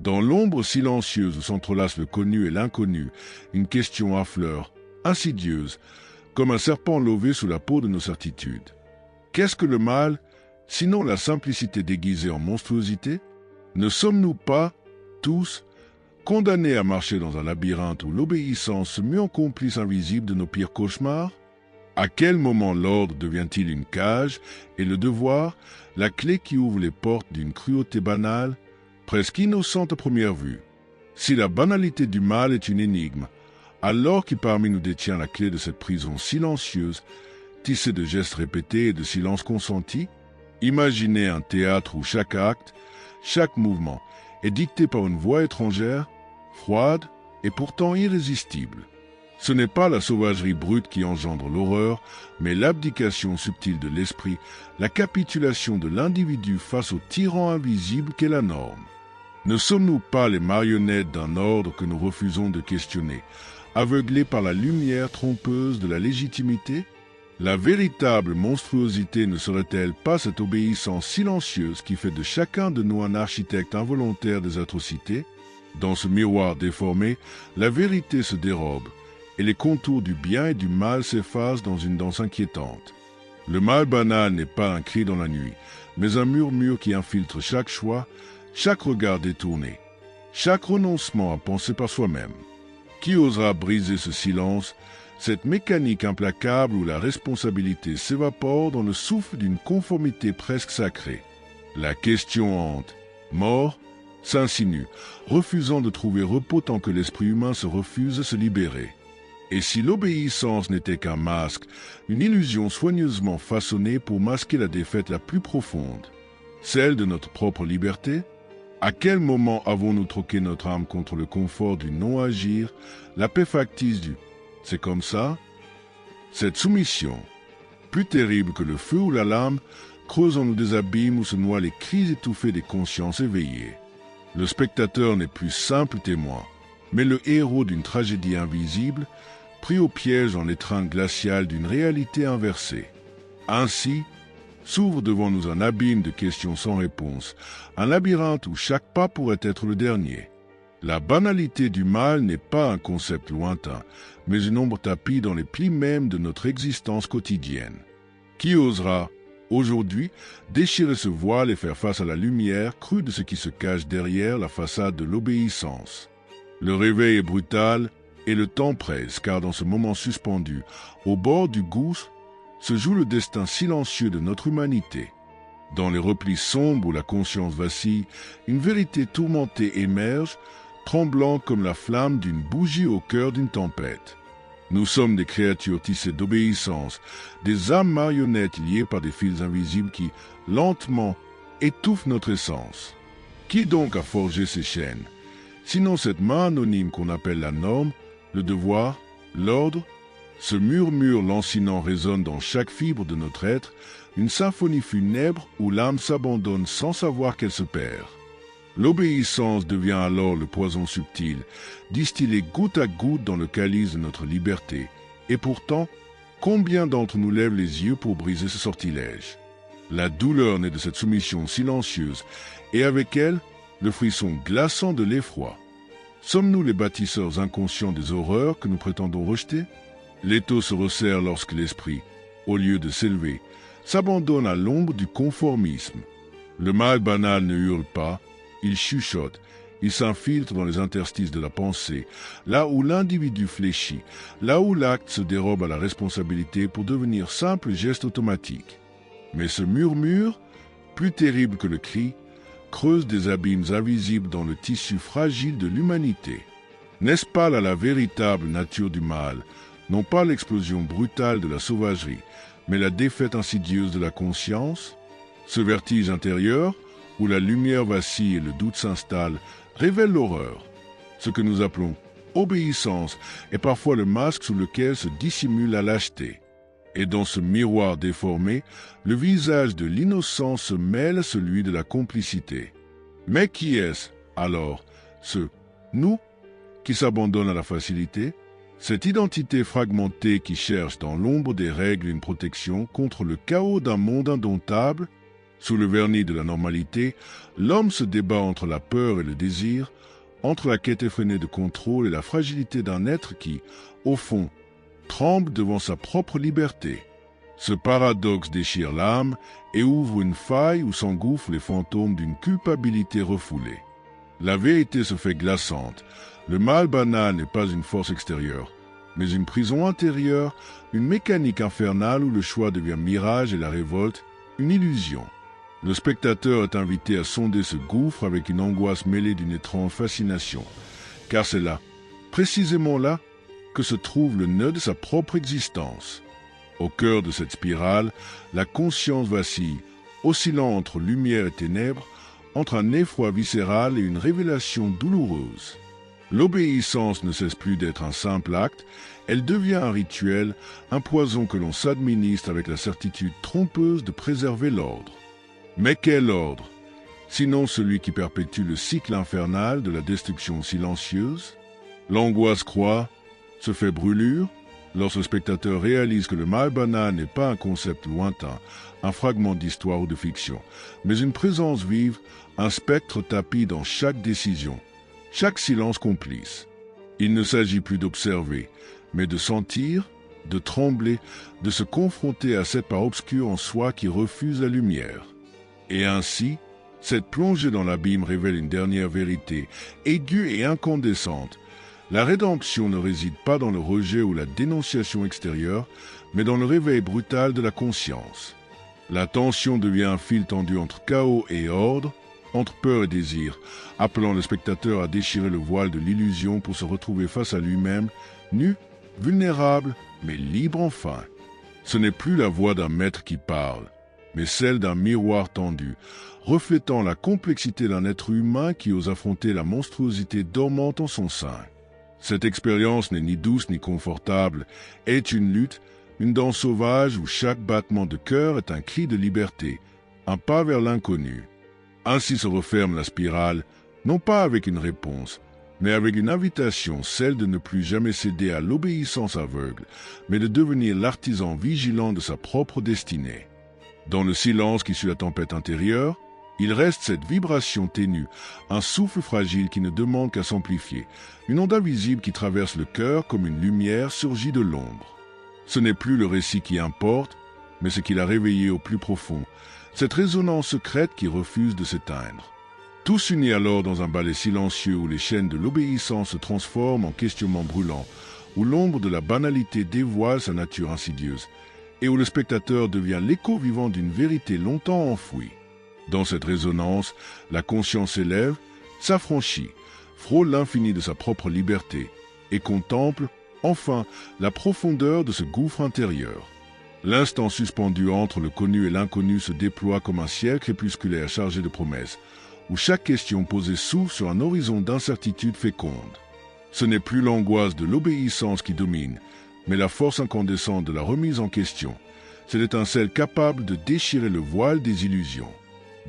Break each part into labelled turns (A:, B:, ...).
A: Dans l'ombre silencieuse où s'entrelacent le connu et l'inconnu, une question affleure, insidieuse, comme un serpent lové sous la peau de nos certitudes. Qu'est-ce que le mal, sinon la simplicité déguisée en monstruosité? Ne sommes-nous pas, tous, condamnés à marcher dans un labyrinthe où l'obéissance se mue en complice invisible de nos pires cauchemars? À quel moment l'ordre devient-il une cage et le devoir, la clé qui ouvre les portes d'une cruauté banale, presque innocente à première vue? Si la banalité du mal est une énigme, alors qui parmi nous détient la clé de cette prison silencieuse, tissée de gestes répétés et de silences consentis? Imaginez un théâtre où chaque acte, chaque mouvement est dicté par une voix étrangère, froide et pourtant irrésistible. Ce n'est pas la sauvagerie brute qui engendre l'horreur, mais l'abdication subtile de l'esprit, la capitulation de l'individu face au tyran invisible qu'est la norme. Ne sommes-nous pas les marionnettes d'un ordre que nous refusons de questionner, aveuglés par la lumière trompeuse de la légitimité? La véritable monstruosité ne serait-elle pas cette obéissance silencieuse qui fait de chacun de nous un architecte involontaire des atrocités? Dans ce miroir déformé, la vérité se dérobe, et les contours du bien et du mal s'effacent dans une danse inquiétante. Le mal banal n'est pas un cri dans la nuit, mais un murmure qui infiltre chaque choix, chaque regard détourné, chaque renoncement à penser par soi-même. Qui osera briser ce silence, cette mécanique implacable où la responsabilité s'évapore dans le souffle d'une conformité presque sacrée? La question hante, mort, s'insinue, refusant de trouver repos tant que l'esprit humain se refuse à se libérer. Et si l'obéissance n'était qu'un masque, une illusion soigneusement façonnée pour masquer la défaite la plus profonde, celle de notre propre liberté? À quel moment avons-nous troqué notre âme contre le confort du non-agir, la paix factice du « c'est comme ça » ? Cette soumission, plus terrible que le feu ou la lame, creuse en nous des abîmes où se noient les cris étouffés des consciences éveillées. Le spectateur n'est plus simple témoin, mais le héros d'une tragédie invisible, pris au piège dans l'étreinte glaciale d'une réalité inversée. Ainsi, s'ouvre devant nous un abîme de questions sans réponse, un labyrinthe où chaque pas pourrait être le dernier. La banalité du mal n'est pas un concept lointain, mais une ombre tapie dans les plis mêmes de notre existence quotidienne. Qui osera, aujourd'hui, déchirer ce voile et faire face à la lumière crue de ce qui se cache derrière la façade de l'obéissance? Le réveil est brutal et le temps presse, car dans ce moment suspendu, au bord du gouffre, se joue le destin silencieux de notre humanité. Dans les replis sombres où la conscience vacille, une vérité tourmentée émerge, tremblant comme la flamme d'une bougie au cœur d'une tempête. Nous sommes des créatures tissées d'obéissance, des âmes marionnettes liées par des fils invisibles qui, lentement, étouffent notre essence. Qui donc a forgé ces chaînes? Sinon cette main anonyme qu'on appelle la norme, le devoir, l'ordre? Ce murmure lancinant résonne dans chaque fibre de notre être, une symphonie funèbre où l'âme s'abandonne sans savoir qu'elle se perd. L'obéissance devient alors le poison subtil, distillé goutte à goutte dans le calice de notre liberté. Et pourtant, combien d'entre nous lèvent les yeux pour briser ce sortilège? La douleur naît de cette soumission silencieuse, et avec elle, le frisson glaçant de l'effroi. Sommes-nous les bâtisseurs inconscients des horreurs que nous prétendons rejeter? L'étau se resserre lorsque l'esprit, au lieu de s'élever, s'abandonne à l'ombre du conformisme. Le mal banal ne hurle pas, il chuchote, il s'infiltre dans les interstices de la pensée, là où l'individu fléchit, là où l'acte se dérobe à la responsabilité pour devenir simple geste automatique. Mais ce murmure, plus terrible que le cri, creuse des abîmes invisibles dans le tissu fragile de l'humanité. N'est-ce pas là la véritable nature du mal, non pas l'explosion brutale de la sauvagerie, mais la défaite insidieuse de la conscience? Ce vertige intérieur, où la lumière vacille et le doute s'installe, révèle l'horreur. Ce que nous appelons obéissance est parfois le masque sous lequel se dissimule la lâcheté. Et dans ce miroir déformé, le visage de l'innocence se mêle à celui de la complicité. Mais qui est-ce, alors, ce « nous » qui s'abandonne à la facilité? Cette identité fragmentée qui cherche dans l'ombre des règles une protection contre le chaos d'un monde indomptable? Sous le vernis de la normalité, l'homme se débat entre la peur et le désir, entre la quête effrénée de contrôle et la fragilité d'un être qui, au fond, tremble devant sa propre liberté. Ce paradoxe déchire l'âme et ouvre une faille où s'engouffrent les fantômes d'une culpabilité refoulée. La vérité se fait glaçante. Le mal banal n'est pas une force extérieure, mais une prison intérieure, une mécanique infernale où le choix devient mirage et la révolte, une illusion. Le spectateur est invité à sonder ce gouffre avec une angoisse mêlée d'une étrange fascination, car c'est là, précisément là, que se trouve le nœud de sa propre existence. Au cœur de cette spirale, la conscience vacille, oscillant entre lumière et ténèbres, entre un effroi viscéral et une révélation douloureuse. L'obéissance ne cesse plus d'être un simple acte, elle devient un rituel, un poison que l'on s'administre avec la certitude trompeuse de préserver l'ordre. Mais quel ordre? Sinon celui qui perpétue le cycle infernal de la destruction silencieuse? L'angoisse croît, se fait brûlure, lorsque le spectateur réalise que le mal banal n'est pas un concept lointain, un fragment d'histoire ou de fiction, mais une présence vive, un spectre tapis dans chaque décision, chaque silence complice. Il ne s'agit plus d'observer, mais de sentir, de trembler, de se confronter à cette part obscure en soi qui refuse la lumière. Et ainsi, cette plongée dans l'abîme révèle une dernière vérité, aiguë et incandescente. La rédemption ne réside pas dans le rejet ou la dénonciation extérieure, mais dans le réveil brutal de la conscience. La tension devient un fil tendu entre chaos et ordre, entre peur et désir, appelant le spectateur à déchirer le voile de l'illusion pour se retrouver face à lui-même, nu, vulnérable, mais libre enfin. Ce n'est plus la voix d'un maître qui parle, mais celle d'un miroir tendu, reflétant la complexité d'un être humain qui ose affronter la monstruosité dormante en son sein. Cette expérience n'est ni douce ni confortable, est une lutte, une danse sauvage où chaque battement de cœur est un cri de liberté, un pas vers l'inconnu. Ainsi se referme la spirale, non pas avec une réponse, mais avec une invitation, celle de ne plus jamais céder à l'obéissance aveugle, mais de devenir l'artisan vigilant de sa propre destinée. Dans le silence qui suit la tempête intérieure, il reste cette vibration ténue, un souffle fragile qui ne demande qu'à s'amplifier, une onde invisible qui traverse le cœur comme une lumière surgie de l'ombre. Ce n'est plus le récit qui importe, mais ce qu'il a réveillé au plus profond, cette résonance secrète qui refuse de s'éteindre. Tous unis alors dans un ballet silencieux où les chaînes de l'obéissance se transforment en questionnements brûlants, où l'ombre de la banalité dévoile sa nature insidieuse, et où le spectateur devient l'écho vivant d'une vérité longtemps enfouie. Dans cette résonance, la conscience s'élève, s'affranchit, frôle l'infini de sa propre liberté, et contemple, enfin, la profondeur de ce gouffre intérieur. L'instant suspendu entre le connu et l'inconnu se déploie comme un ciel crépusculaire chargé de promesses, où chaque question posée s'ouvre sur un horizon d'incertitude féconde. Ce n'est plus l'angoisse de l'obéissance qui domine, mais la force incandescente de la remise en question. C'est l'étincelle capable de déchirer le voile des illusions.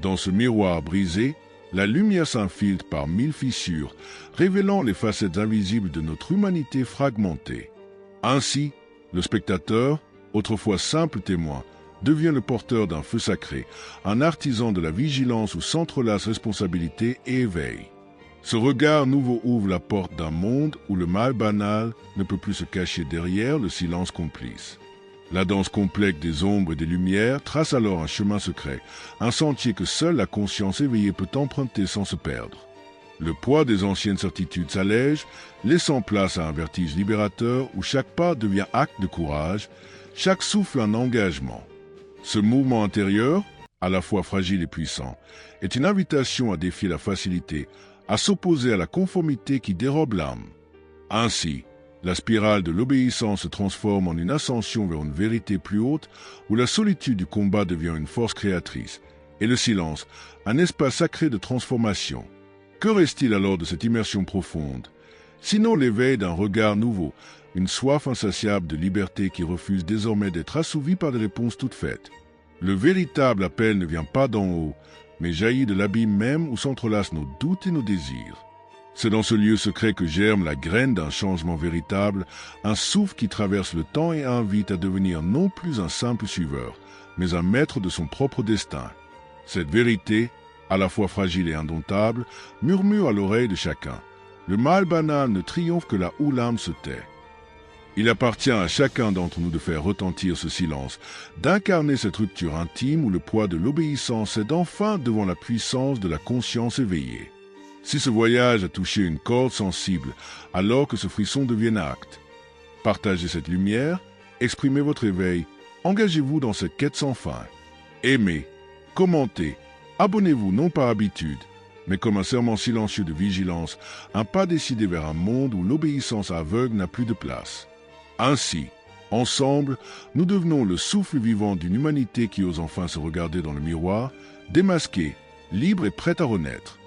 A: Dans ce miroir brisé, la lumière s'infiltre par mille fissures, révélant les facettes invisibles de notre humanité fragmentée. Ainsi, le spectateur, autrefois simple témoin, devient le porteur d'un feu sacré, un artisan de la vigilance où s'entrelacent responsabilité et éveil. Ce regard nouveau ouvre la porte d'un monde où le mal banal ne peut plus se cacher derrière le silence complice. La danse complexe des ombres et des lumières trace alors un chemin secret, un sentier que seule la conscience éveillée peut emprunter sans se perdre. Le poids des anciennes certitudes s'allège, laissant place à un vertige libérateur où chaque pas devient acte de courage, chaque souffle un engagement. Ce mouvement intérieur, à la fois fragile et puissant, est une invitation à défier la facilité, à s'opposer à la conformité qui dérobe l'âme. Ainsi, la spirale de l'obéissance se transforme en une ascension vers une vérité plus haute où la solitude du combat devient une force créatrice et le silence, un espace sacré de transformation. Que reste-t-il alors de cette immersion profonde? Sinon l'éveil d'un regard nouveau, une soif insatiable de liberté qui refuse désormais d'être assouvie par des réponses toutes faites. Le véritable appel ne vient pas d'en haut, mais jaillit de l'abîme même où s'entrelacent nos doutes et nos désirs. C'est dans ce lieu secret que germe la graine d'un changement véritable, un souffle qui traverse le temps et invite à devenir non plus un simple suiveur, mais un maître de son propre destin. Cette vérité, à la fois fragile et indomptable, murmure à l'oreille de chacun. Le mal banal ne triomphe que là où l'âme se tait. Il appartient à chacun d'entre nous de faire retentir ce silence, d'incarner cette rupture intime où le poids de l'obéissance cède enfin devant la puissance de la conscience éveillée. Si ce voyage a touché une corde sensible, alors que ce frisson devienne acte. Partagez cette lumière, exprimez votre éveil, engagez-vous dans cette quête sans fin. Aimez, commentez, abonnez-vous non par habitude, mais comme un serment silencieux de vigilance, un pas décidé vers un monde où l'obéissance aveugle n'a plus de place. Ainsi, ensemble, nous devenons le souffle vivant d'une humanité qui ose enfin se regarder dans le miroir, démasquée, libre et prête à renaître.